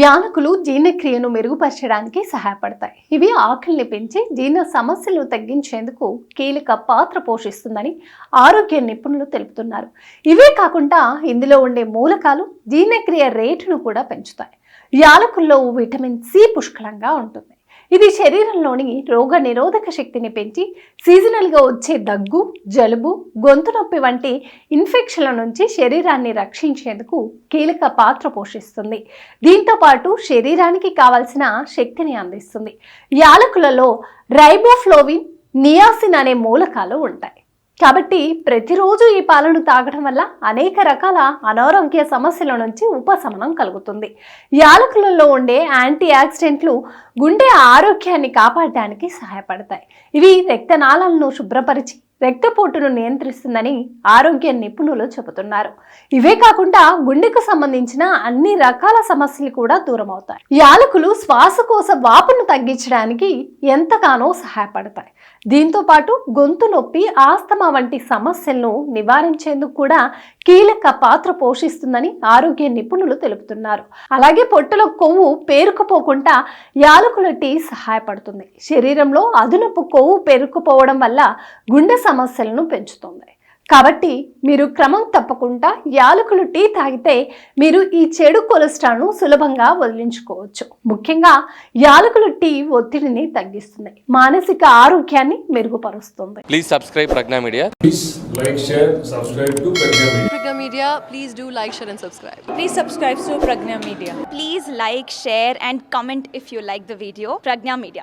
యాలకులు జీర్ణక్రియను మెరుగుపరచడానికి సహాయపడతాయి. ఇవి ఆకలిని పెంచి జీర్ణ సమస్యలు తగ్గించేందుకు కీలక పాత్ర పోషిస్తుందని ఆరోగ్య నిపుణులు తెలుపుతున్నారు. ఇవే కాకుండా ఇందులో ఉండే మూలకాలు జీర్ణక్రియ రేటును కూడా పెంచుతాయి. యాలకుల్లో విటమిన్ సి పుష్కలంగా ఉంటుంది. ఇది శరీరంలోని రోగ నిరోధక శక్తిని పెంచి సీజనల్గా వచ్చే దగ్గు, జలుబు, గొంతు నొప్పి వంటి ఇన్ఫెక్షన్ల నుంచి శరీరాన్ని రక్షించేందుకు కీలక పాత్ర పోషిస్తుంది. దీంతో పాటు శరీరానికి కావలసిన శక్తిని అందిస్తుంది. యాలకులలో రైబోఫ్లోవిన్, నియాసిన్ అనే మూలకాలు ఉంటాయి. కాబట్టి ప్రతిరోజు ఈ పాలను తాగడం వల్ల అనేక రకాల అనారోగ్య సమస్యల నుంచి ఉపశమనం కలుగుతుంది. యాలకులలో ఉండే యాంటీ ఆక్సిడెంట్లు గుండె ఆరోగ్యాన్ని కాపాడడానికి సహాయపడతాయి. ఇవి రక్తనాళాలను శుభ్రపరిచి రక్తపోటును నియంత్రిస్తుందని ఆరోగ్య నిపుణులు చెబుతున్నారు. ఇవే కాకుండా గుండెకు సంబంధించిన అన్ని రకాల సమస్యలు కూడా దూరం అవుతాయి. యాలకులు శ్వాసకోశ వాపును తగ్గించడానికి ఎంతగానో సహాయపడతాయి. దీంతో పాటు గొంతు నొప్పి, ఆస్తమా వంటి సమస్యలను నివారించేందుకు కూడా కీలక పాత్ర పోషిస్తుందని ఆరోగ్య నిపుణులు తెలుపుతున్నారు. అలాగే పొట్టలో కొవ్వు పేరుకుపోకుండా యాలకుల టీ సహాయపడుతుంది. శరీరంలో అదనపు కొవ్వు పేరుకుపోవడం వల్ల గుండె సమస్యలను పెంచుతుంది. కాబట్టి మీరు క్రమం తప్పకుండా యాలకుల టీ తాగితే మీరు ఈ చెడు కొలెస్ట్రాల్ను సులభంగా వదిలించుకోవచ్చు. ముఖ్యంగా యాలకుల టీ ఒత్తిడిని తగ్గిస్తుంది, మానసిక ఆరోగ్యాన్ని మెరుగుపరుస్తుంది. Please subscribe Pragya media. Please like, share, subscribe to Pragna Media. Pragna Media, please do like, share and subscribe. Please subscribe to Pragna Media. Please like, share and comment if you like the video. Pragna Media.